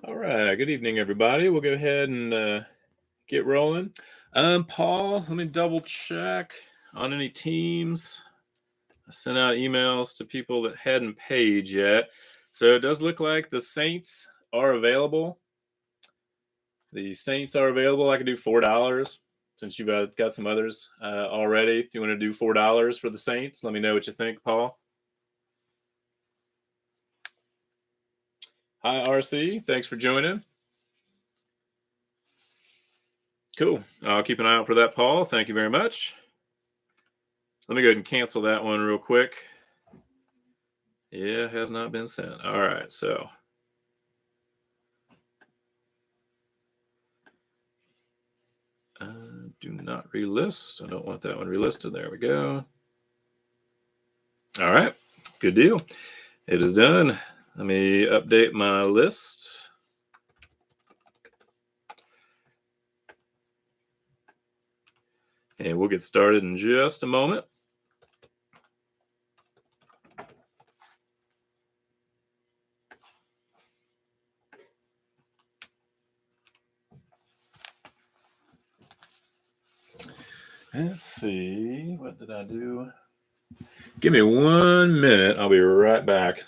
All right. Good evening, everybody. We'll go ahead and get rolling. Paul, let me double check on any teams. I sent out emails to people that hadn't paid yet. So it does look like the Saints are available. The Saints are available. I can do $4 since you've got some others already. If you want to do $4 for the Saints, let me know what you think, Paul. Hi, RC. Thanks for joining. Cool. I'll keep an eye out for that, Paul. Thank you very much. Let me go ahead and cancel that one real quick. Yeah, has not been sent. All right, so. Do not relist. I don't want that one relisted. There we go. All right, good deal. It is done. Let me update my list. And we'll get started in just a moment. Let's see. What did I do? Give me 1 minute. I'll be right back.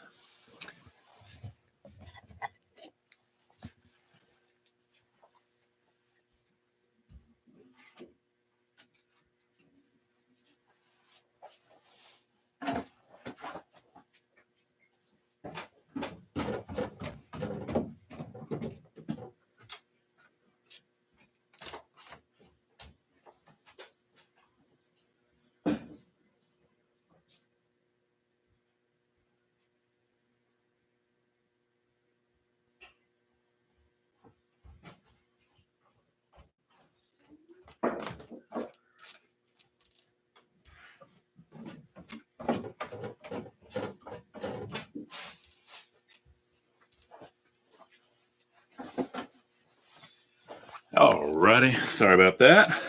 All righty. Sorry about that.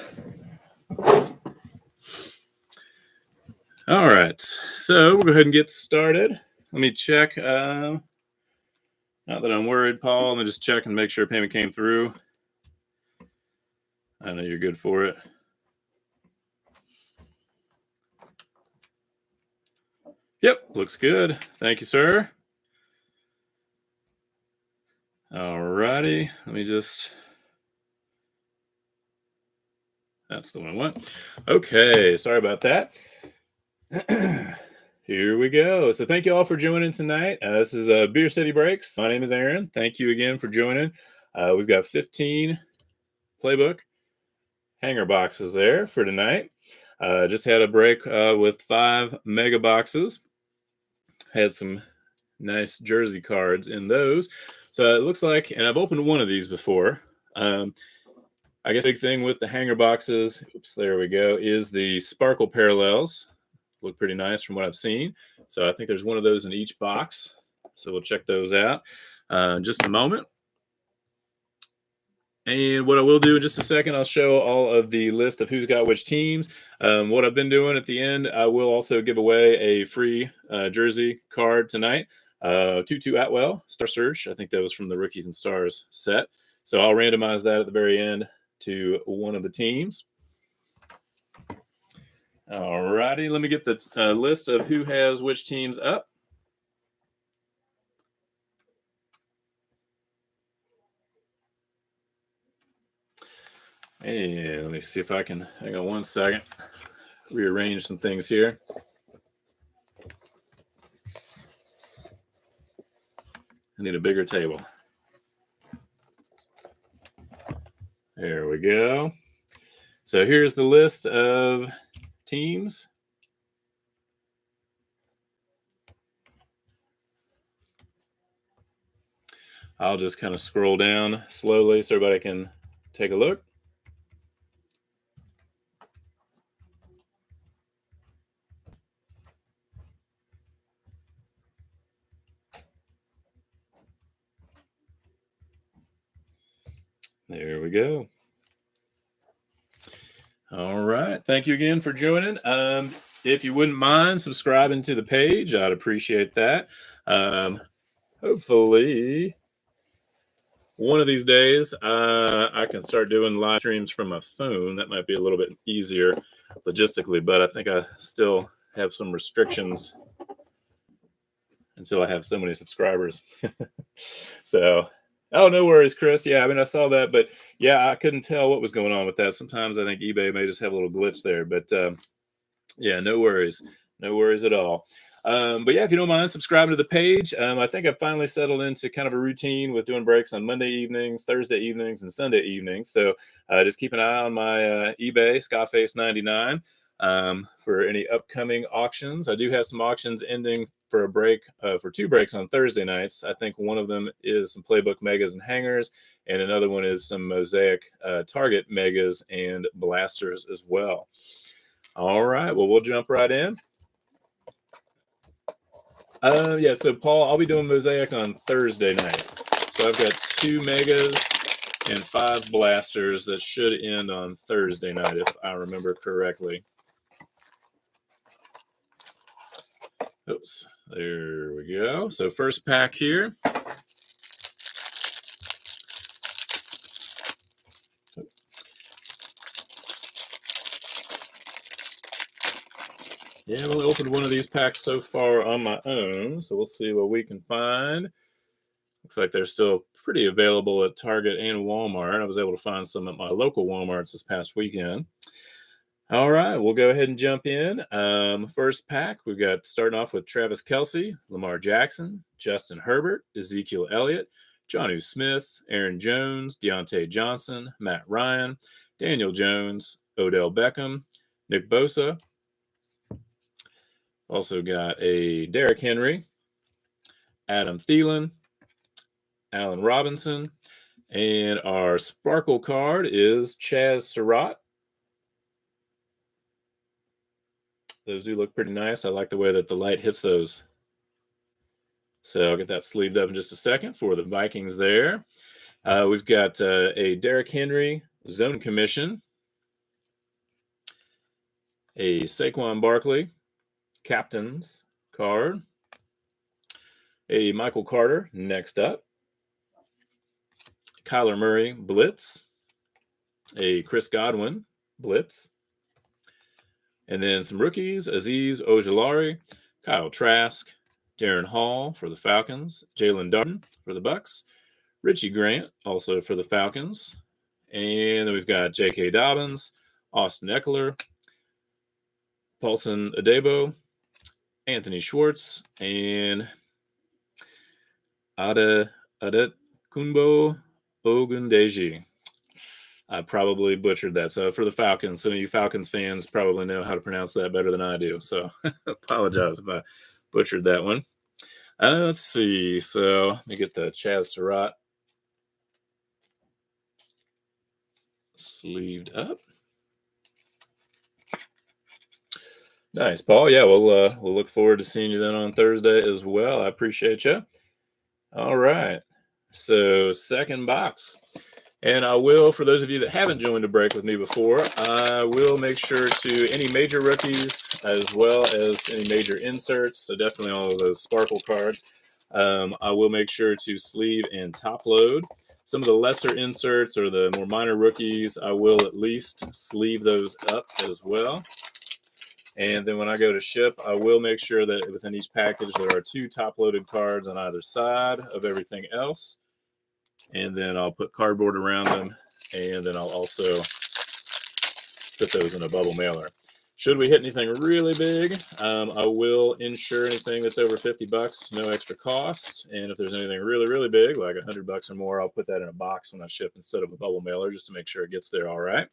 All right. So we'll go ahead and get started. Let me check. Not that I'm worried, Paul. Let me just check and make sure payment came through. I know you're good for it. Yep, looks good. Thank you, sir. All righty. Let me just... That's the one I want. Okay, sorry about that. Here we go. So thank you all for joining tonight. This is Beer City Breaks. My name is Aaron. Thank you again for joining. We've got 15 Playbook hanger boxes there for tonight. Just had a break with 5 mega boxes. Had some nice jersey cards in those. So it looks like, and I've opened one of these before. I guess the big thing with the hanger boxes, oops, there we go, is the sparkle parallels. Look pretty nice from what I've seen. So I think there's one of those in each box. So we'll check those out in just a moment. And what I will do in just a second, I'll show all of the list of who's got which teams. What I've been doing at the end, I will also give away a free jersey card tonight. Tutu Atwell, Star Search. I think that was from the Rookies and Stars set. So I'll randomize that at the very end to one of the teams. All righty, let me get the list of who has which teams up. And let me see if I can, hang on 1 second, rearrange some things here. I need a bigger table. There we go. So here's the list of teams. I'll just kind of scroll down slowly so everybody can take a look. There we go. All right. Thank you again for joining. If you wouldn't mind subscribing to the page, I'd appreciate that. Hopefully, one of these days, I can start doing live streams from my phone. That might be a little bit easier logistically, but I think I still have some restrictions until I have so many subscribers. So, oh, no worries, Chris. Yeah, I mean, I saw that, but yeah, I couldn't tell what was going on with that. Sometimes I think eBay may just have a little glitch there, but yeah, no worries. No worries at all. But yeah, if you don't mind subscribing to the page, I think I've finally settled into kind of a routine with doing breaks on Monday evenings, Thursday evenings, and Sunday evenings. So just keep an eye on my eBay, Skyface99, for any upcoming auctions. I do have some auctions ending for a break, for 2 breaks on Thursday nights. I think one of them is some Playbook megas and hangers, and another one is some Mosaic Target megas and blasters as well. All right, well, we'll jump right in. Yeah, so Paul, I'll be doing Mosaic on Thursday night. So I've got 2 megas and 5 blasters that should end on Thursday night, if I remember correctly. Oops, there we go. So first pack here. Yeah, I've only opened one of these packs so far on my own, so we'll see what we can find. Looks like they're still pretty available at Target and Walmart. I was able to find some at my local Walmarts this past weekend. All right, we'll go ahead and jump in. First pack, we've got starting off with Travis Kelce, Lamar Jackson, Justin Herbert, Ezekiel Elliott, Jonnu Smith, Aaron Jones, Deontay Johnson, Matt Ryan, Daniel Jones, Odell Beckham, Nick Bosa. Also got a Derrick Henry, Adam Thielen, Allen Robinson, and our sparkle card is Chaz Surratt. Those do look pretty nice. I like the way that the light hits those. So I'll get that sleeved up in just a second for the Vikings there. We've got a Derrick Henry zone commission, a Saquon Barkley captain's card, a Michael Carter next up, Kyler Murray blitz, a Chris Godwin blitz, and then some rookies, Azeez Ojulari, Kyle Trask, Darren Hall for the Falcons, Jalen Darden for the Bucks, Richie Grant also for the Falcons, and then we've got J.K. Dobbins, Austin Eckler, Paulson Adebo, Anthony Schwartz, and Adekunbo Ogundeji. I probably butchered that. So for the Falcons, some of you Falcons fans probably know how to pronounce that better than I do. So apologize if I butchered that one. Let's see. So let me get the Chaz Surratt sleeved up. Nice, Paul. Yeah, we'll look forward to seeing you then on Thursday as well. I appreciate you. All right. So second box. And I will, for those of you that haven't joined a break with me before, I will make sure to any major rookies as well as any major inserts. So definitely all of those sparkle cards. I will make sure to sleeve and top load. Some of the lesser inserts or the more minor rookies, I will at least sleeve those up as well. And then when I go to ship, I will make sure that within each package there are 2 top-loaded cards on either side of everything else. And then I'll put cardboard around them, and then I'll also put those in a bubble mailer. Should we hit anything really big, I will insure anything that's over $50, no extra cost. And if there's anything really, really big, like $100 or more, I'll put that in a box when I ship instead of a bubble mailer, just to make sure it gets there all right.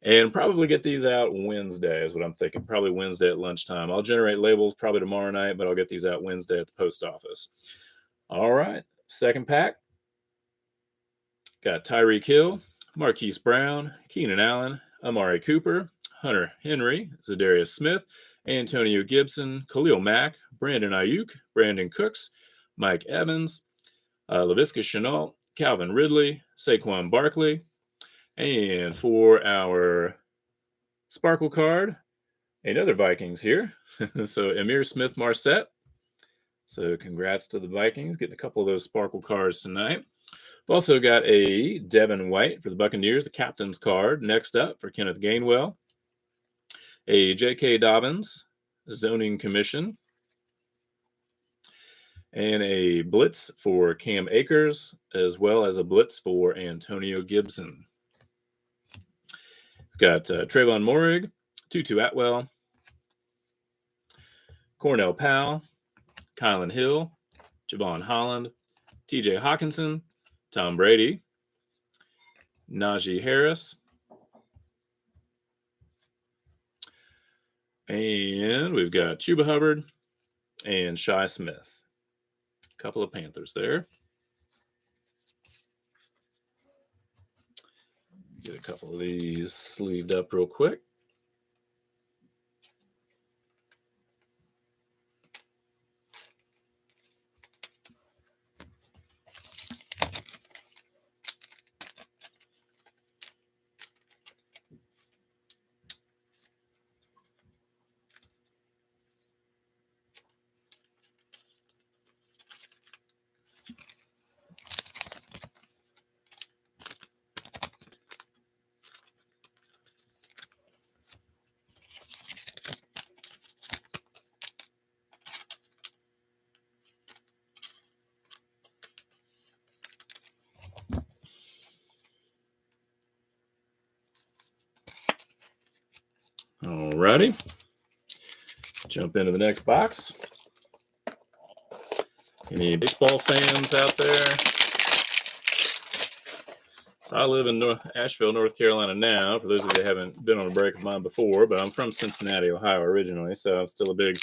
And probably get these out Wednesday is what I'm thinking. Probably Wednesday at lunchtime. I'll generate labels probably tomorrow night, but I'll get these out Wednesday at the post office. All right. Second pack. Got Tyreek Hill, Marquise Brown, Keenan Allen, Amari Cooper, Hunter Henry, Zadarius Smith, Antonio Gibson, Khalil Mack, Brandon Ayuk, Brandon Cooks, Mike Evans, Laviska Shenault, Calvin Ridley, Saquon Barkley. And for our sparkle card, another Vikings here. So Amir Smith-Marset. So congrats to the Vikings, getting a couple of those sparkle cards tonight. We've also got a Devin White for the Buccaneers, the captain's card. Next up for Kenneth Gainwell, a J.K. Dobbins zoning commission, and a blitz for Cam Akers, as well as a blitz for Antonio Gibson. We've got Trayvon Morig, Tutu Atwell, Cornell Powell, Kylan Hill, Javon Holland, TJ Hawkinson, Tom Brady, Najee Harris, and we've got Chuba Hubbard and Shi Smith. A couple of Panthers there. Get a couple of these sleeved up real quick. Alrighty. Jump into the next box. Any baseball fans out there? So I live in Asheville, North Carolina now, for those of you that haven't been on a break of mine before, but I'm from Cincinnati, Ohio originally, so I'm still a big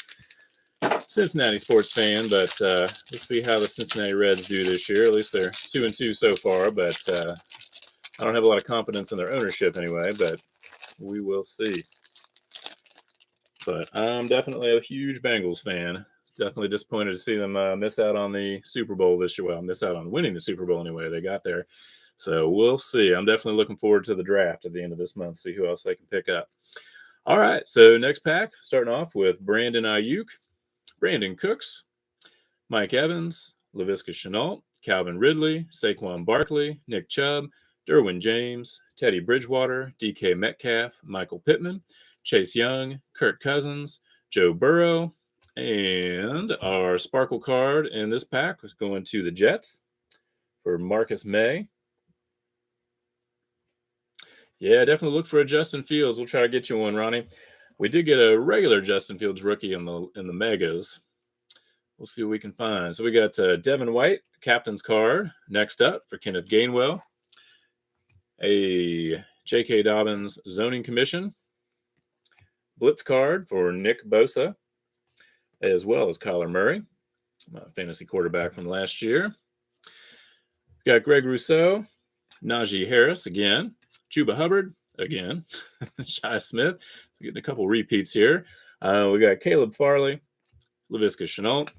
Cincinnati sports fan, but let's see how the Cincinnati Reds do this year. At least they're 2-2 so far, but I don't have a lot of confidence in their ownership anyway, but we will see. But I'm definitely a huge Bengals fan. It's definitely disappointed to see them miss out on the Super Bowl this year. Well, miss out on winning the Super Bowl anyway. They got there. So we'll see. I'm definitely looking forward to the draft at the end of this month, see who else they can pick up. All right, so next pack, starting off with Brandon Ayuk, Brandon Cooks, Mike Evans, Laviska Shenault, Calvin Ridley, Saquon Barkley, Nick Chubb, Derwin James, Teddy Bridgewater, DK Metcalf, Michael Pittman, Chase Young, Kirk Cousins, Joe Burrow, and our sparkle card in this pack was going to the Jets for Marcus May. Yeah, definitely look for a Justin Fields. We'll try to get you one, Ronnie. We did get a regular Justin Fields rookie in the megas. We'll see what we can find. So we got Devin White, captain's card. Next up for Kenneth Gainwell, a J.K. Dobbins zoning commission, blitz card for Nick Bosa, as well as Kyler Murray, my fantasy quarterback from last year. We got Greg Rousseau, Najee Harris again, Chuba Hubbard again, Shi Smith. We're getting a couple repeats here. We got Caleb Farley, Laviska Shenault,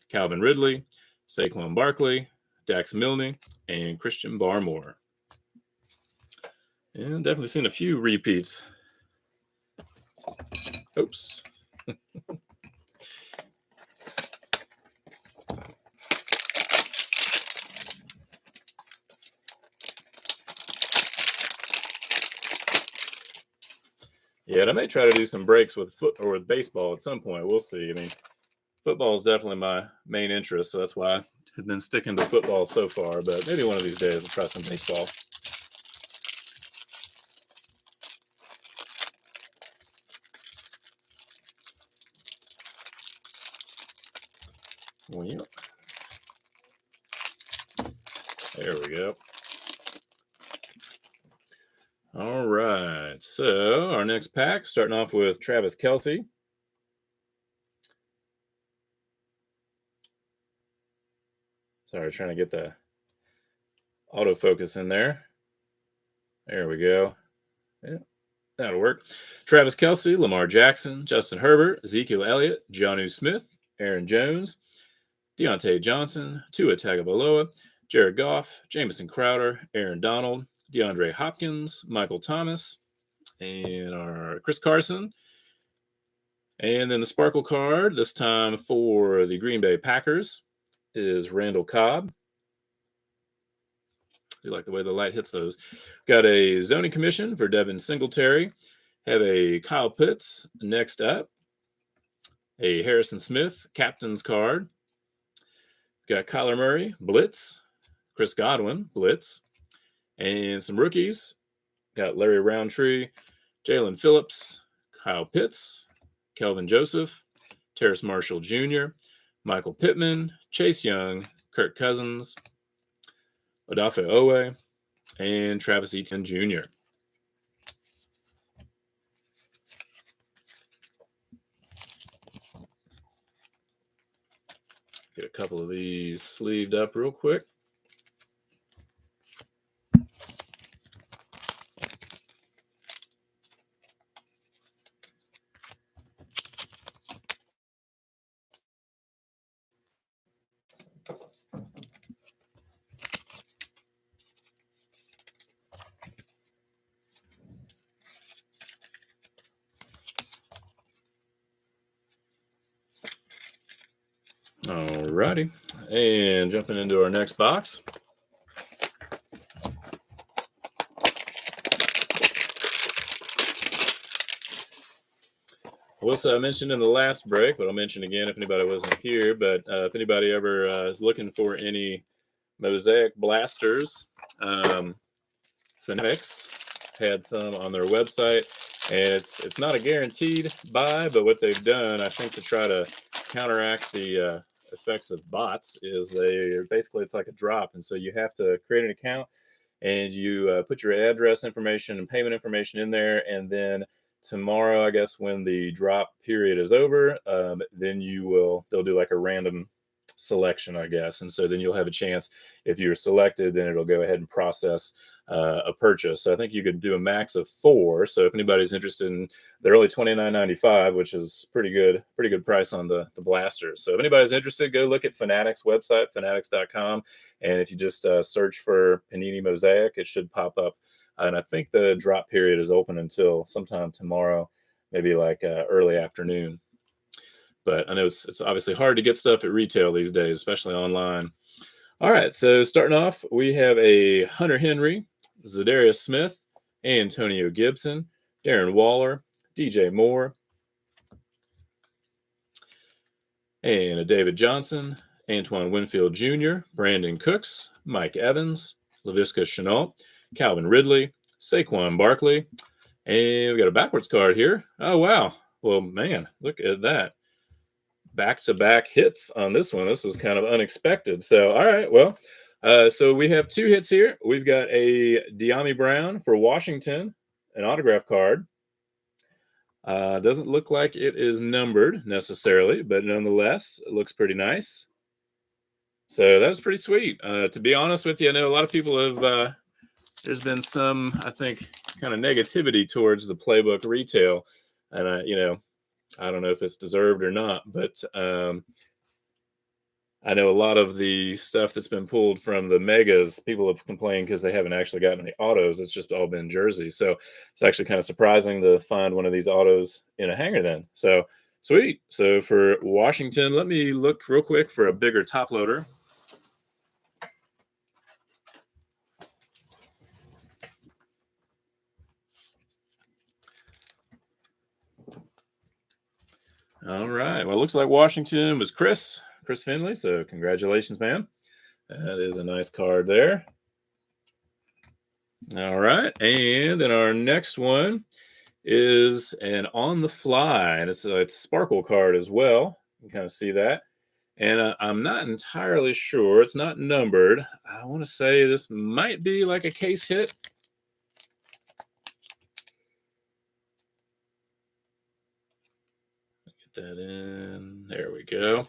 Calvin Ridley, Saquon Barkley, Dax Milne, and Christian Barmore. And definitely seen a few repeats. Oops. Yeah, and I may try to do some breaks with with baseball at some point. We'll see. I mean, football is definitely my main interest, so that's why I've been sticking to football so far. But maybe one of these days we'll try some baseball. Well, there we go. All right, so our next pack, starting off with Travis Kelce. Sorry, trying to get the autofocus in there. There we go. Yeah, that'll work. Travis Kelce, Lamar Jackson, Justin Herbert, Ezekiel Elliott, Jonnu Smith, Aaron Jones, Deontay Johnson, Tua Tagovailoa, Jared Goff, Jamison Crowder, Aaron Donald, DeAndre Hopkins, Michael Thomas, and our Chris Carson. And then the sparkle card, this time for the Green Bay Packers, is Randall Cobb. We like the way the light hits those. Got a zoning commission for Devin Singletary. Have a Kyle Pitts next up. A Harrison Smith captain's card. Got Kyler Murray, Blitz. Chris Godwin, Blitz. And some rookies. Got Larry Roundtree, Jalen Phillips, Kyle Pitts, Kelvin Joseph, Terrace Marshall Jr., Michael Pittman, Chase Young, Kirk Cousins, Odafe Owe, and Travis Etienne Jr. Get a couple of these sleeved up real quick. Alrighty, and jumping into our next box. I mentioned in the last break, but I'll mention again if anybody wasn't here. But if anybody ever is looking for any Mosaic blasters, Fanatics had some on their website, and it's not a guaranteed buy, but what they've done, I think, to try to counteract the effects of bots, is it's like a drop, and so you have to create an account and you put your address information and payment information in there, and then tomorrow, I guess, when the drop period is over, then they'll do like a random selection, I guess, and so then you'll have a chance. If you're selected, then it'll go ahead and process a purchase. So I think you could do a max of 4. So if anybody's interested they're only $29.95, which is pretty good price on the blasters. So if anybody's interested, go look at Fanatics website, fanatics.com, and if you just search for Panini Mosaic, it should pop up. And I think the drop period is open until sometime tomorrow, maybe like early afternoon. But I know it's obviously hard to get stuff at retail these days, especially online. All right, so starting off, we have a Hunter Henry, Zadarius Smith, Antonio Gibson, Darren Waller, DJ Moore, and a David Johnson, Antoine Winfield Jr., Brandon Cooks, Mike Evans, Laviska Shenault, Calvin Ridley, Saquon Barkley, and we got a backwards card here. Oh, wow. Well, man, look at that. Back-to-back hits on this one. This was kind of unexpected. So, all right, well, so we have 2 hits here. We've got a De'Ami Brown for Washington, an autograph card. Doesn't look like it is numbered necessarily, but nonetheless, it looks pretty nice. So that was pretty sweet. To be honest with you, I know a lot of people have, there's been some, I think, kind of negativity towards the Playbook retail. And, I don't know if it's deserved or not, but I know a lot of the stuff that's been pulled from the megas, people have complained because they haven't actually gotten any autos. It's just all been jerseys. So it's actually kind of surprising to find one of these autos in a hanger then. So sweet. So for Washington, let me look real quick for a bigger top loader. All right. Well, it looks like Washington was Chris Finley. So congratulations, man. That is a nice card there. All right. And then our next one is an on the fly, and it's a sparkle card as well. You can kind of see that. And I'm not entirely sure. It's not numbered. I want to say this might be like a case hit. Get that in. There we go.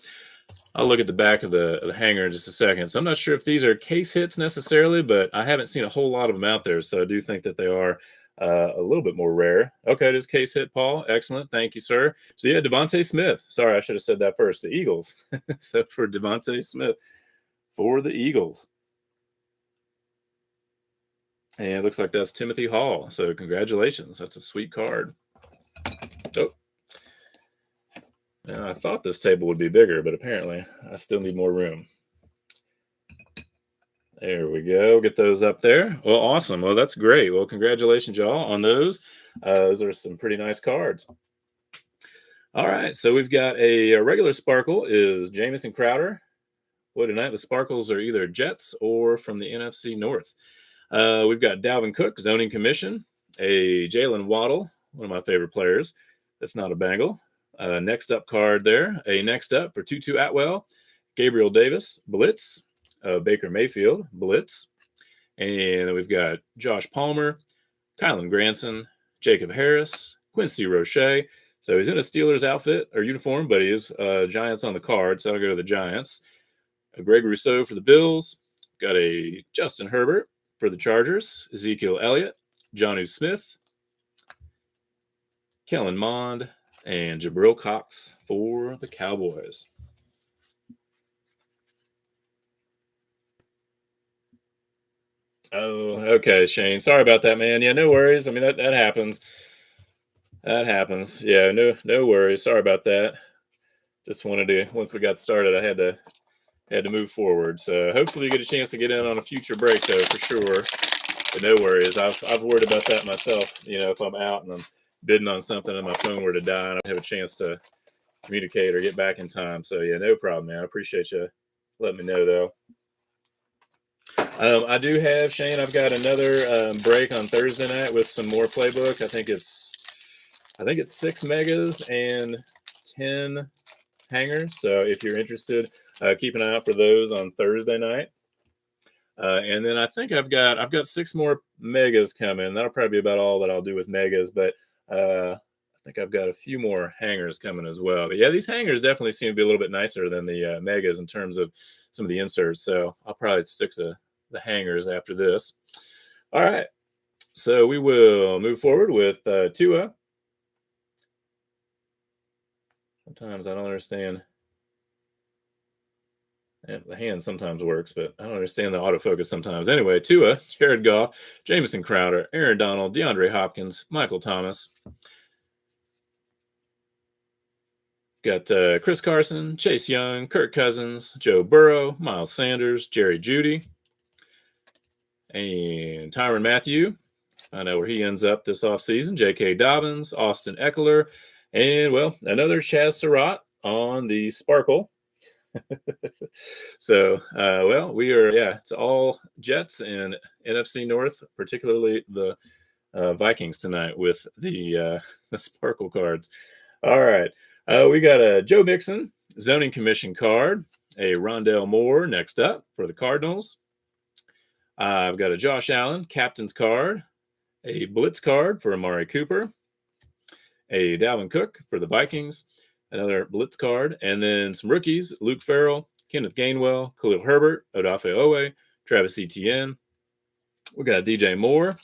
I'll look at the back of the hanger in just a second. So I'm not sure if these are case hits necessarily, but I haven't seen a whole lot of them out there. So I do think that they are a little bit more rare. Okay, it is case hit, Paul. Excellent. Thank you, sir. So yeah, Devontae Smith. Sorry, I should have said that first. The Eagles. So for Devontae Smith for the Eagles. And it looks like that's Timothy Hall. So congratulations. That's a sweet card. Oh. Now, I thought this table would be bigger, but apparently I still need more room. There we go. Get those up there. Well, awesome. Well, that's great. Well, congratulations, y'all, on those. Those are some pretty nice cards. All right. So we've got a regular sparkle is Jamison Crowder. Well, tonight the sparkles are either Jets or from the NFC North. We've got Dalvin Cook, zoning commission, a Jalen Waddle, one of my favorite players. That's not a Bengal. Next up card there, a next up for Tutu Atwell, Gabriel Davis, Blitz, Baker Mayfield, Blitz. And then we've got Josh Palmer, Kylan Granson, Jacob Harris, Quincy Roche. So he's in a Steelers outfit or uniform, but he is Giants on the card, so I'll go to the Giants. Greg Rousseau for the Bills. Got a Justin Herbert for the Chargers. Ezekiel Elliott, Jonnu Smith, Kellen Mond, and Jabril Cox for the Cowboys. Oh, okay, Shane. Sorry about that, man. Yeah, no worries. I mean, that happens. That happens. Yeah, no worries. Sorry about that. Just wanted to once we got started, I had to move forward. So hopefully you get a chance to get in on a future break though, for sure. But no worries. I've worried about that myself. You know, if I'm out and I'm bidding on something and my phone were to die, and I don't have a chance to communicate or get back in time. So yeah, no problem, man. I appreciate you letting me know though. I do have Shane. I've got another break on Thursday night with some more playbook. I think it's 6 megas and 10 hangers. So if you're interested, keep an eye out for those on Thursday night. And then I think I've got 6 more megas coming. That'll probably be about all that I'll do with megas, but I think I've got a few more hangers coming as well. But yeah, these hangers definitely seem to be a little bit nicer than the megas in terms of some of the inserts. So I'll probably stick to the hangers after this. All right. So we will move forward with Tua. Sometimes I don't understand. And the hand sometimes works, but I don't understand the autofocus sometimes. Anyway, Tua, Jared Goff, Jamison Crowder, Aaron Donald, DeAndre Hopkins, Michael Thomas. Got Chris Carson, Chase Young, Kirk Cousins, Joe Burrow, Miles Sanders, Jerry Jeudy, and Tyrann Mathieu. Find out where he ends up this offseason. J.K. Dobbins, Austin Eckler, and, well, another Chaz Surratt on the Sparkle. So, well, it's all Jets and NFC North, particularly the Vikings tonight with the Sparkle cards. All right. We got a Joe Mixon zoning commission card, a Rondell Moore next up for the Cardinals. I've got a Josh Allen captain's card, a blitz card for Amari Cooper, a Dalvin Cook for the Vikings, another blitz card, and then some rookies: Luke Farrell, Kenneth Gainwell, Khalil Herbert, Odafe Owe, Travis Etienne. We got DJ Moore,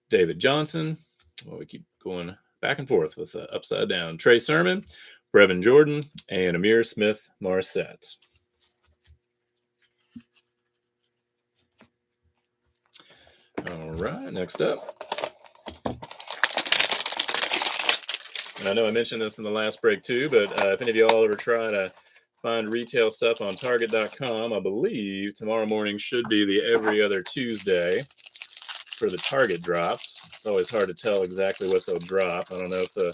David Johnson. Well, we keep going back and forth with upside down. Trey Sermon, Brevin Jordan, and Amir Smith Marset. All right, next up. And I know I mentioned this in the last break too, but if any of y'all ever try to find retail stuff on Target.com, I believe tomorrow morning should be the every other Tuesday for the Target drops. It's always hard to tell exactly what they'll drop. I don't know if the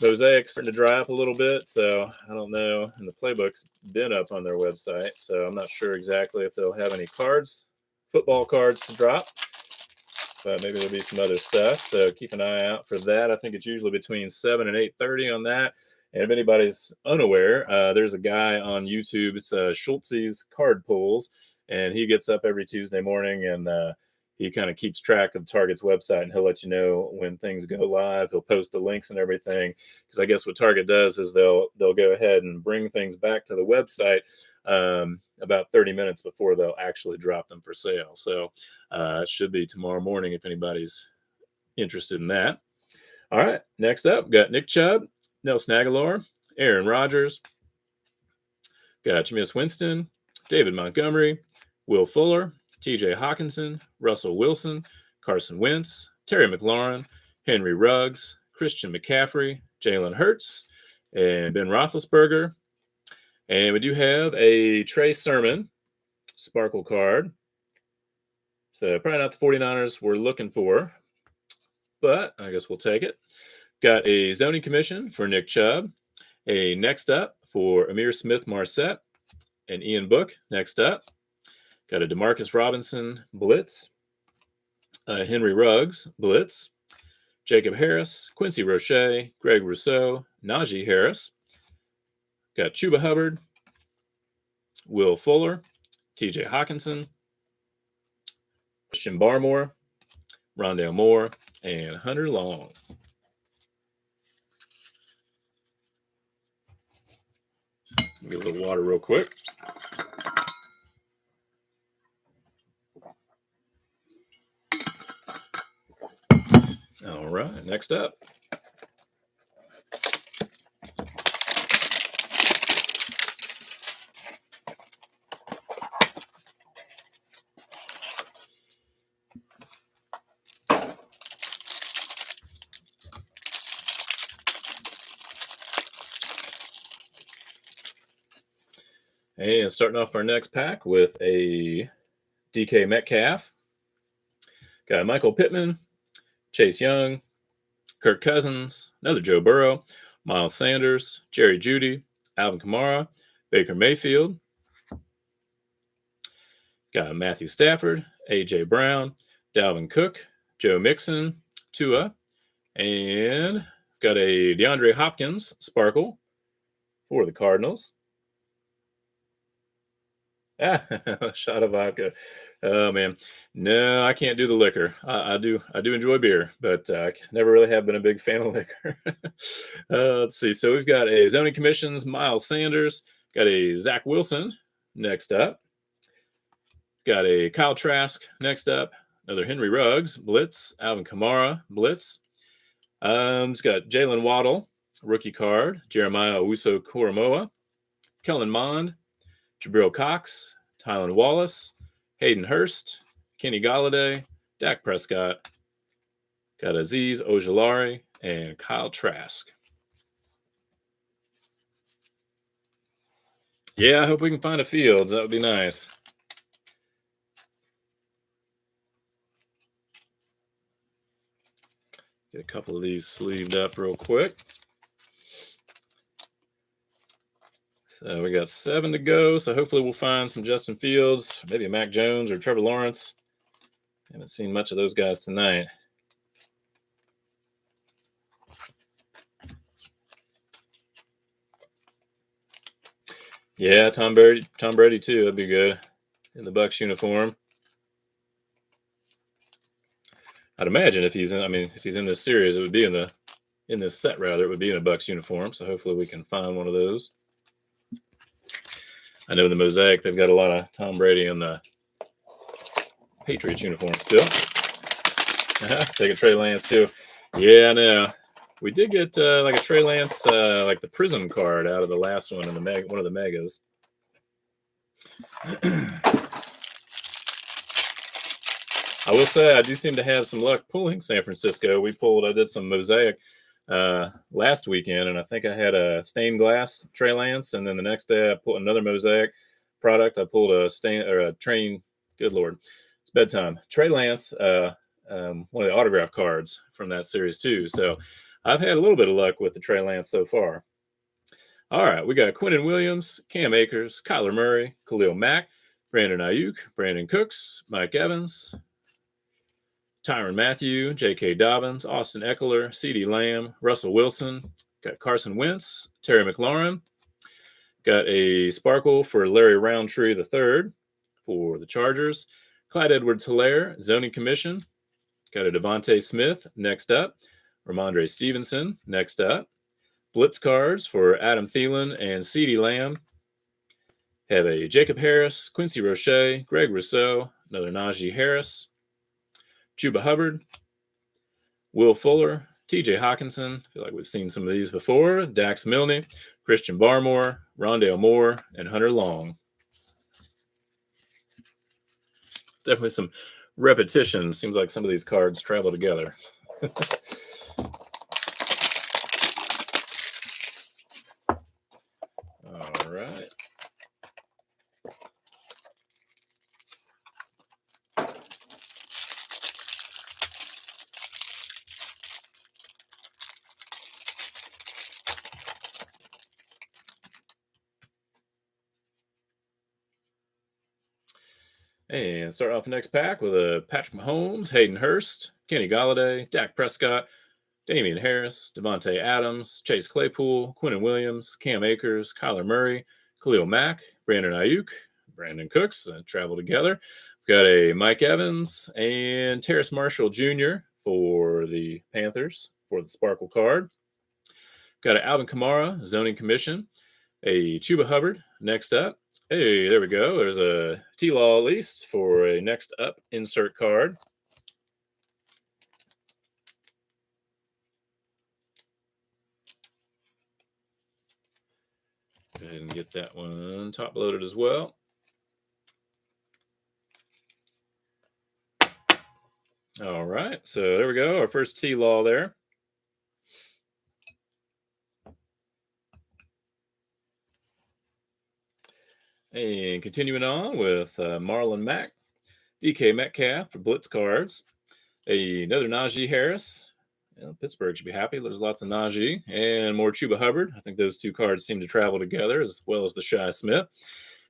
mosaic's starting to dry up a little bit, so I don't know. And the playbook's been up on their website, so I'm not sure exactly if they'll have any cards, football cards to drop. But maybe there'll be some other stuff, so keep an eye out for that. I think it's usually between 7 and 8:30 on that. And if anybody's unaware, there's a guy on YouTube. It's Schultze's Card Pulls, and he gets up every Tuesday morning, and he kind of keeps track of Target's website, and he'll let you know when things go live. He'll post the links and everything, because I guess what Target does is they'll go ahead and bring things back to the website about 30 minutes before they'll actually drop them for sale. So it should be tomorrow morning if anybody's interested in that. All right, next up, got Nick Chubb, Nelson Aguilar, Aaron Rodgers, got Jameis Winston, David Montgomery, Will Fuller, TJ Hawkinson, Russell Wilson, Carson Wentz, Terry McLaurin, Henry Ruggs, Christian McCaffrey, Jalen Hurts, and Ben Roethlisberger. And we do have a Trey Sermon Sparkle card. So probably not the 49ers we're looking for, but I guess we'll take it. Got a zoning commission for Nick Chubb. A next up for Amir Smith-Marset and Ian Book. Next up. Got a Demarcus Robinson Blitz. Henry Ruggs Blitz. Jacob Harris, Quincy Roche, Greg Rousseau, Najee Harris. Got Chuba Hubbard, Will Fuller, TJ Hawkinson, Christian Barmore, Rondale Moore, and Hunter Long. Get a little water real quick. All right, next up. And starting off our next pack with a DK Metcalf. Got Michael Pittman, Chase Young, Kirk Cousins, another Joe Burrow, Miles Sanders, Jerry Jeudy, Alvin Kamara, Baker Mayfield. Got Matthew Stafford, A.J. Brown, Dalvin Cook, Joe Mixon, Tua, and got a DeAndre Hopkins Sparkle for the Cardinals. Shot of vodka. Oh man, no, I can't do the liquor. I do enjoy beer, but never really have been a big fan of liquor. Let's see. So we've got a zoning commissions, Miles Sanders, got a Zach Wilson next up, got a Kyle Trask next up, another Henry Ruggs Blitz, Alvin Kamara Blitz. It's got Jalen Waddle rookie card, Jeremiah Owusu-Koramoah, Kellen Mond, Jabril Cox, Tylan Wallace, Hayden Hurst, Kenny Galladay, Dak Prescott, got Azeez Ojulari, and Kyle Trask. Yeah, I hope we can find a Fields. That would be nice. Get a couple of these sleeved up real quick. So we got 7 to go, so hopefully we'll find some Justin Fields, maybe a Mac Jones or Trevor Lawrence. Haven't seen much of those guys tonight. Yeah, Tom Brady too. That'd be good in the Bucs uniform. I'd imagine if he's in this series, it would be in this set rather, it would be in a Bucs uniform. So hopefully we can find one of those. I know the Mosaic, they've got a lot of Tom Brady in the Patriots uniform still. Take a Trey Lance too. Yeah, I know. We did get like a Trey Lance, like the Prism card out of the last one in the one of the megas. I will say I do seem to have some luck pulling San Francisco. I did some Mosaic last weekend, and I think I had a stained glass Trey Lance, and then the next day I pulled another Mosaic product. I pulled a train. Good Lord, it's bedtime. Trey Lance, one of the autograph cards from that series too. So I've had a little bit of luck with the Trey Lance so far. All right, we got Quinnen Williams, Cam Akers, Kyler Murray, Khalil Mack, Brandon Ayuk, Brandon Cooks, Mike Evans, Tyrann Mathieu, J.K. Dobbins, Austin Eckler, CeeDee Lamb, Russell Wilson, got Carson Wentz, Terry McLaurin, got a Sparkle for Larry Roundtree III for the Chargers, Clyde Edwards-Helaire, Zoning Commission, got a Devontae Smith next up, Ramondre Stevenson next up, Blitz cards for Adam Thielen and CeeDee Lamb, have a Jacob Harris, Quincy Roche, Greg Rousseau, another Najee Harris, Chuba Hubbard, Will Fuller, TJ Hawkinson, I feel like we've seen some of these before, Dax Milne, Christian Barmore, Rondale Moore, and Hunter Long. Definitely some repetition. Seems like some of these cards travel together. All right. And start off the next pack with a Patrick Mahomes, Hayden Hurst, Kenny Galladay, Dak Prescott, Damian Harris, Devontae Adams, Chase Claypool, Quinnen Williams, Cam Akers, Kyler Murray, Khalil Mack, Brandon Ayuk, Brandon Cooks travel together. We've got a Mike Evans and Terrace Marshall Jr. for the Panthers for the Sparkle card. Got an Alvin Kamara, Zoning Commission, a Chuba Hubbard next up. Hey, there we go. There's a T-Law at least for a next up insert card. Go ahead and get that one top loaded as well. All right, so there we go. Our first T-Law there. And continuing on with Marlon Mack, DK Metcalf for Blitz cards. Another Najee Harris. Pittsburgh should be happy. There's lots of Najee and more Chuba Hubbard. I think those two cards seem to travel together, as well as the Shy Smith.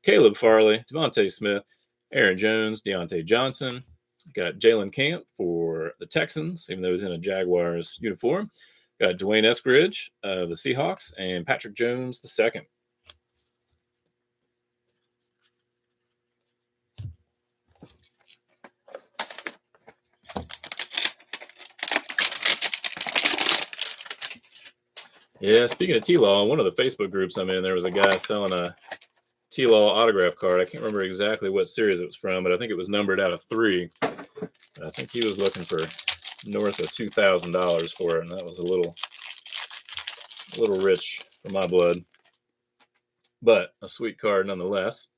Caleb Farley, Devontae Smith, Aaron Jones, Deontay Johnson. Got Jalen Camp for the Texans, even though he's in a Jaguars uniform. Got Dwayne Eskridge of the Seahawks and Patrick Jones II. Yeah, speaking of T-Law, one of the Facebook groups I'm in, there was a guy selling a T-Law autograph card. I can't remember exactly what series it was from, but I think it was numbered out of 3. I think he was looking for north of $2,000 for it, and that was a little rich for my blood. But a sweet card nonetheless.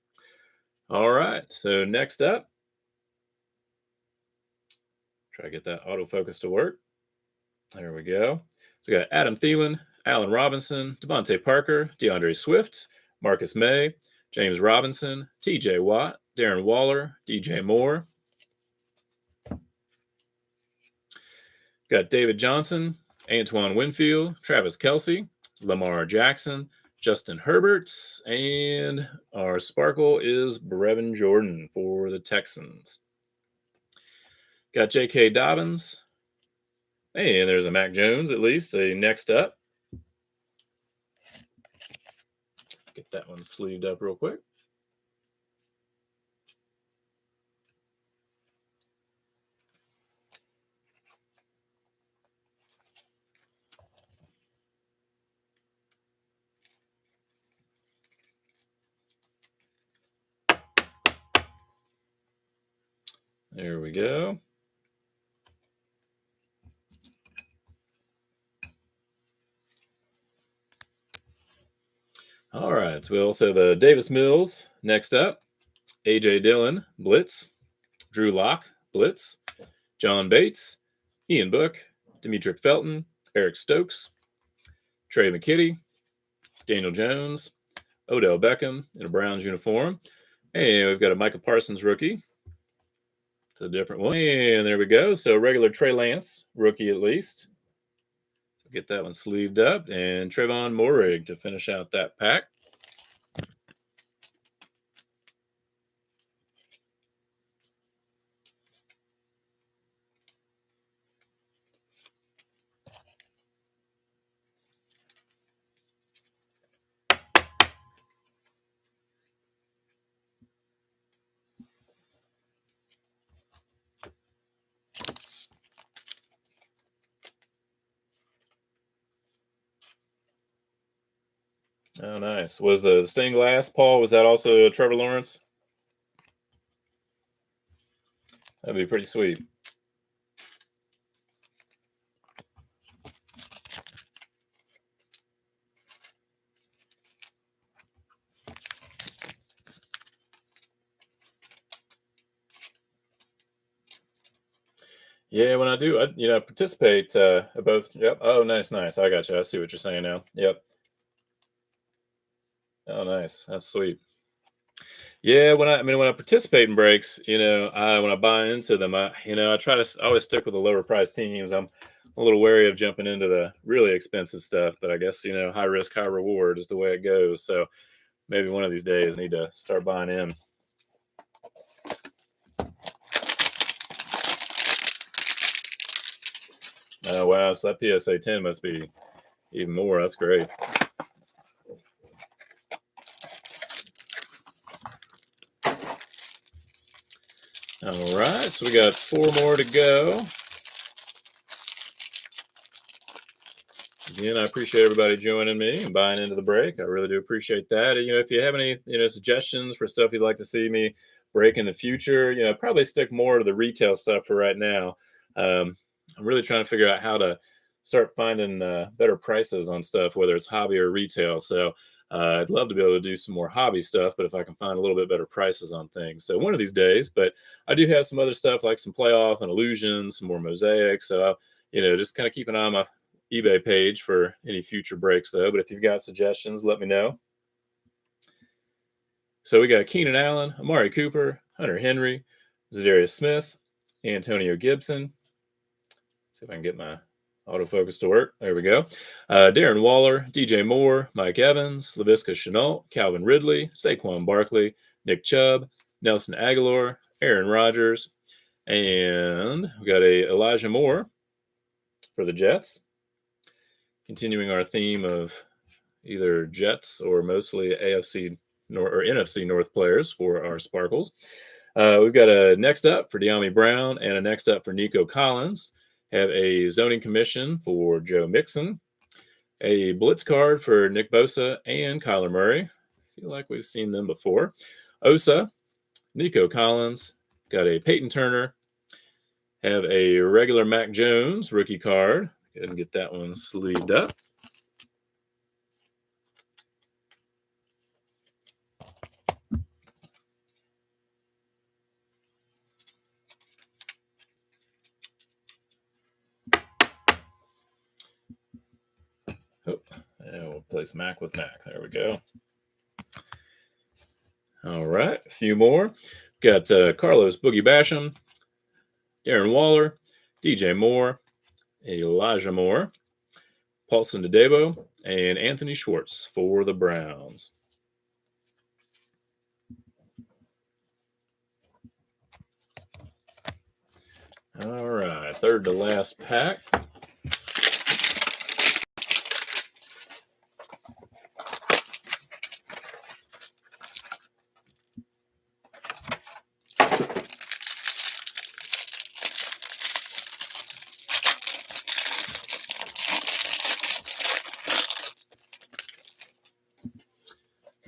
All right, so next up, try to get that autofocus to work. There we go. So we got Adam Thielen, Allen Robinson, Devontae Parker, DeAndre Swift, Marcus May, James Robinson, TJ Watt, Darren Waller, DJ Moore. Got David Johnson, Antoine Winfield, Travis Kelce, Lamar Jackson, Justin Herbert, and our Sparkle is Brevin Jordan for the Texans. Got J.K. Dobbins, and there's a Mac Jones at least, a next up. Get that one sleeved up real quick. There we go. All right, well, so the Davis Mills next up. A.J. Dillon, Blitz. Drew Lock, Blitz. John Bates, Ian Book, Demetric Felton, Eric Stokes, Trey McKitty, Daniel Jones, Odell Beckham in a Browns uniform. And we've got a Micah Parsons rookie. It's a different one. And there we go. So regular Trey Lance, rookie at least. Get that one sleeved up. And Trevon Moehrig to finish out that pack. Oh, nice. Was the stained glass, Paul, was that also Trevor Lawrence? That'd be pretty sweet. Yeah, when I do, I participate at both. Yep. Oh, nice. I got you. I see what you're saying now. Yep. Oh, nice. That's sweet. Yeah, when I participate in breaks, when I buy into them, I try to always stick with the lower price teams. I'm a little wary of jumping into the really expensive stuff, but I guess high risk, high reward is the way it goes. So maybe one of these days I need to start buying in. Oh, wow. So that PSA 10 must be even more. That's great. All right. So we got 4 more to go. Again, I appreciate everybody joining me and buying into the break. I really do appreciate that. If you have any, suggestions for stuff you'd like to see me break in the future, probably stick more to the retail stuff for right now. I'm really trying to figure out how to start finding better prices on stuff, whether it's hobby or retail. So I'd love to be able to do some more hobby stuff, but if I can find a little bit better prices on things. So one of these days, but I do have some other stuff like some playoff and illusions, some more mosaics. So, just kind of keep an eye on my eBay page for any future breaks, though. But if you've got suggestions, let me know. So we got Keenan Allen, Amari Cooper, Hunter Henry, Zadarius Smith, Antonio Gibson. See if I can get my autofocus to work. There we go. Darren Waller, DJ Moore, Mike Evans, Laviska Shenault, Calvin Ridley, Saquon Barkley, Nick Chubb, Nelson Aguilar, Aaron Rodgers, and we got a Elijah Moore for the Jets. Continuing our theme of either Jets or mostly AFC or NFC North players for our Sparkles. We've got a next up for De'Ami Brown and a next up for Nico Collins. Have a zoning commission for Joe Mixon. A blitz card for Nick Bosa and Kyler Murray. I feel like we've seen them before. Osa, Nico Collins. Got a Peyton Turner. Have a regular Mac Jones rookie card. Go ahead and get that one sleeved up. Oh, and we'll place Mac with Mac. There we go. All right, a few more. Got Carlos Boogie Basham, Darren Waller, DJ Moore, Elijah Moore, Paulson Adebo, and Anthony Schwartz for the Browns. All right, third to last pack.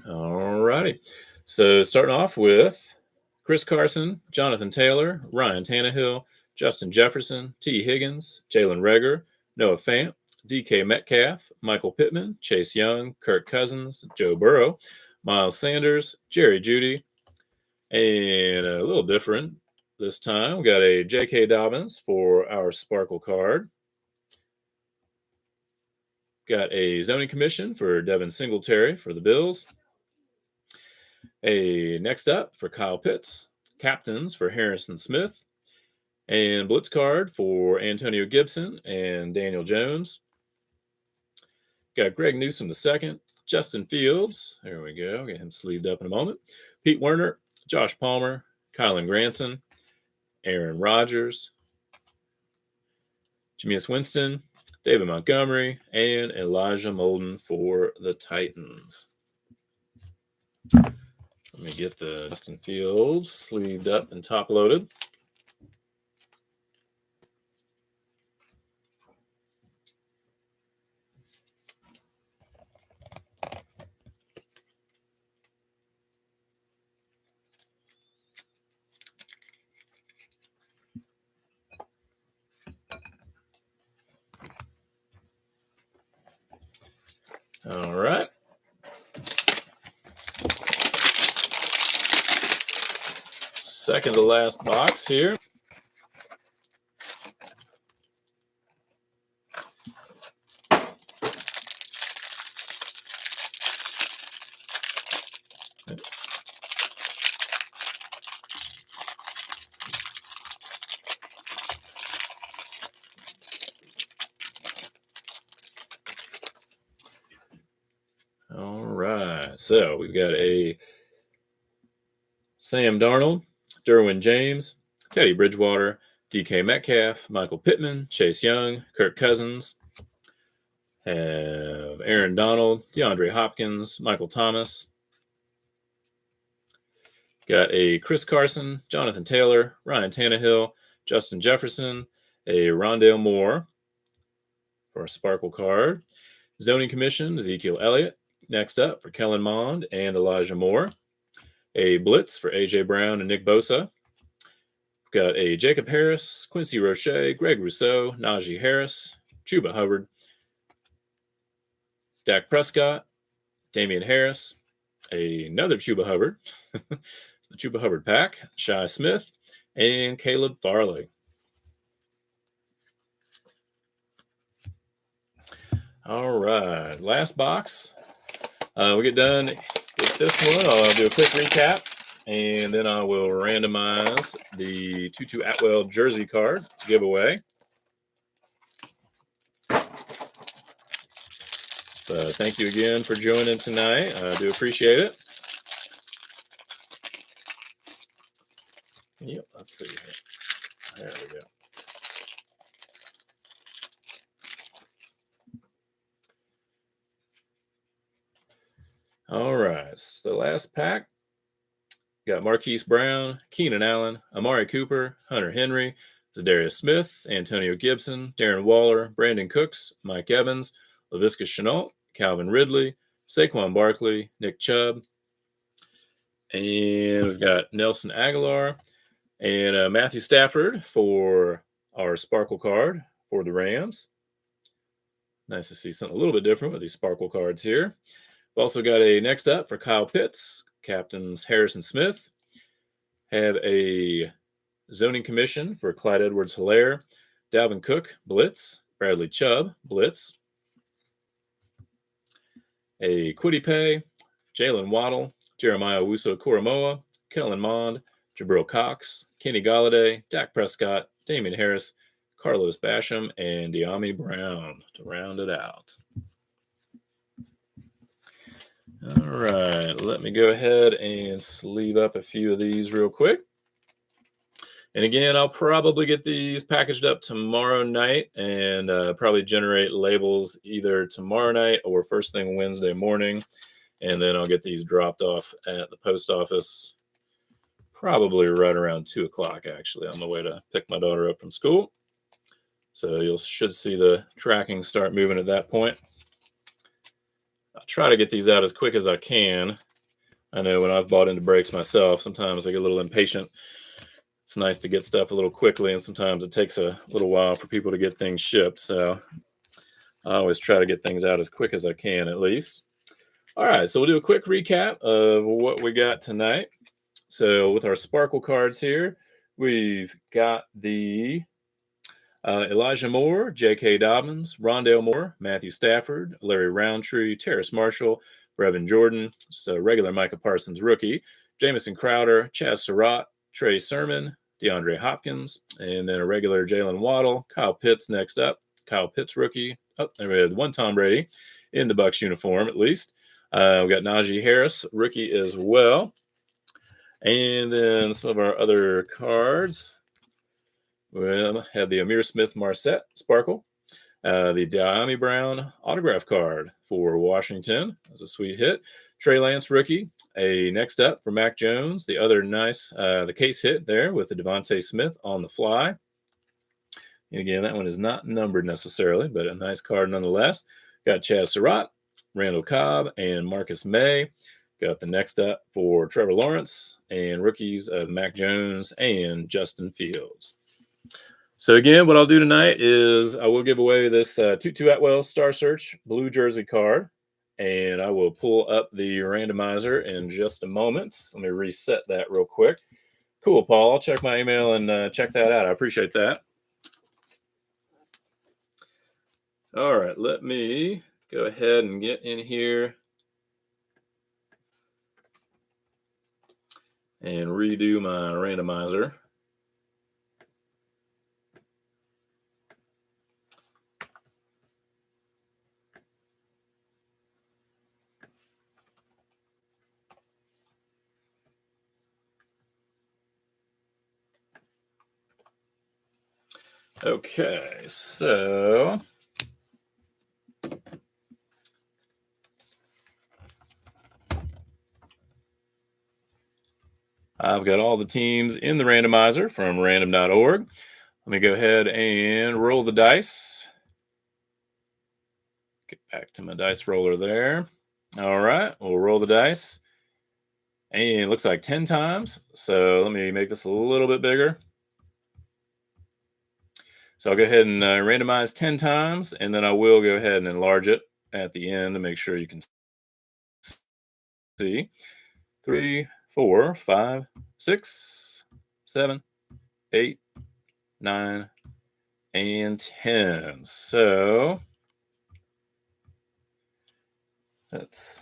All righty. So starting off with Chris Carson, Jonathan Taylor, Ryan Tannehill, Justin Jefferson, T. Higgins, Jalen Reagor, Noah Fant, DK Metcalf, Michael Pittman, Chase Young, Kirk Cousins, Joe Burrow, Miles Sanders, Jerry Jeudy, and a little different this time. We got a J.K. Dobbins for our Sparkle card. Got a zoning commission for Devin Singletary for the Bills. A next up for Kyle Pitts, captains for Harrison Smith, and blitz card for Antonio Gibson and Daniel Jones. Got Greg Newsome II, Justin Fields. There we go. Get him sleeved up in a moment. Pete Werner, Josh Palmer, Kylan Granson, Aaron Rodgers, Jameis Winston, David Montgomery, and Elijah Molden for the Titans. Let me get the Justin Fields sleeved up and top loaded. All right. Second to last box here. All right. So we've got a Sam Darnold, Derwin James, Teddy Bridgewater, DK Metcalf, Michael Pittman, Chase Young, Kirk Cousins. Have Aaron Donald, DeAndre Hopkins, Michael Thomas. Got a Chris Carson, Jonathan Taylor, Ryan Tannehill, Justin Jefferson, a Rondale Moore for a Sparkle card. Zoning Commission, Ezekiel Elliott. Next up for Kellen Mond and Elijah Moore. A Blitz for A.J. Brown and Nick Bosa. Got a Jacob Harris, Quincy Roche, Greg Rousseau, Najee Harris, Chuba Hubbard, Dak Prescott, Damian Harris, another Chuba Hubbard, the Chuba Hubbard pack, Shi Smith, and Caleb Farley. All right, last box. We get done with this one. I'll do a quick recap, and then I will randomize the Tutu Atwell jersey card giveaway. So thank you again for joining tonight. I do appreciate it. Yep, let's see here. There we go. All right, so the last pack. Got Marquise Brown, Keenan Allen, Amari Cooper, Hunter Henry, Zadarius Smith, Antonio Gibson, Darren Waller, Brandon Cooks, Mike Evans, Laviska Shenault, Calvin Ridley, Saquon Barkley, Nick Chubb, and we've got Nelson Aguilar and Matthew Stafford for our Sparkle card for the Rams. Nice to see something a little bit different with these Sparkle cards here. We've also got a next up for Kyle Pitts, Captains Harrison Smith. Have a Zoning Commission for Clyde Edwards-Helaire, Dalvin Cook, Blitz, Bradley Chubb, Blitz. A Kwity Paye, Jalen Waddle, Jeremiah Owusu-Koramoah, Kellen Mond, Jabril Cox, Kenny Golladay, Dak Prescott, Damian Harris, Carlos Basham, and De'Ami Brown to round it out. All right, let me go ahead and sleeve up a few of these real quick. And again, I'll probably get these packaged up tomorrow night and probably generate labels either tomorrow night or first thing Wednesday morning. And then I'll get these dropped off at the post office probably right around 2 o'clock, actually, on the way to pick my daughter up from school. So you should see the tracking start moving at that point. I'll try to get these out as quick as I can. I know when I've bought into breaks myself, sometimes I get a little impatient. It's nice to get stuff a little quickly, and sometimes it takes a little while for people to get things shipped. So I always try to get things out as quick as I can, at least. All right, so we'll do a quick recap of what we got tonight. So with our Sparkle cards here, we've got the Elijah Moore, J.K. Dobbins, Rondale Moore, Matthew Stafford, Larry Roundtree, Terrace Marshall, Brevin Jordan, just a regular Micah Parsons rookie, Jamison Crowder, Chaz Surratt, Trey Sermon, DeAndre Hopkins, and then a regular Jalen Waddle, Kyle Pitts next up, Kyle Pitts rookie. Oh, there we had one Tom Brady in the Bucs uniform, at least. We got Najee Harris, rookie as well. And then some of our other cards. We'll have the Amir Smith Marset Sparkle, the De'Ami Brown autograph card for Washington. That was a sweet hit. Trey Lance rookie. A next up for Mac Jones. The other nice, the case hit there with the Devontae Smith on the fly. And again, that one is not numbered necessarily, but a nice card nonetheless. Got Chaz Surratt, Randall Cobb, and Marcus May. Got the next up for Trevor Lawrence and rookies of Mac Jones and Justin Fields. So again, what I'll do tonight is I will give away this Tutu Atwell Star Search blue jersey card, and I will pull up the randomizer in just a moment. Let me reset that real quick. Cool, Paul. I'll check my email and check that out. I appreciate that. All right, let me go ahead and get in here and redo my randomizer. Okay, so I've got all the teams in the randomizer from random.org. Let me go ahead and roll the dice. Get back to my dice roller there. All right, we'll roll the dice. And it looks like 10 times. So let me make this a little bit bigger. So I'll go ahead and randomize 10 times, and then I will go ahead and enlarge it at the end to make sure you can see. 3, 4, 5, 6, 7, 8, 9, and 10. So that's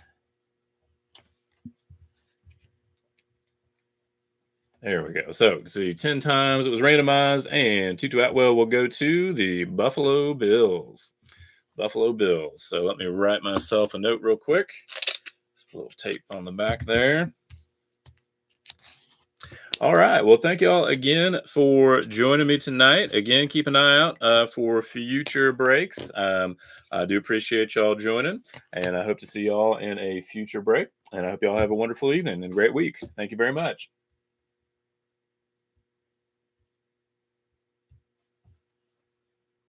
there we go. So see, 10 times it was randomized, and Tutu Atwell will go to the Buffalo Bills. Buffalo Bills. So let me write myself a note real quick. Just a little tape on the back there. All right. Well, thank you all again for joining me tonight. Again, keep an eye out for future breaks. I do appreciate y'all joining, and I hope to see y'all in a future break. And I hope y'all have a wonderful evening and great week. Thank you very much.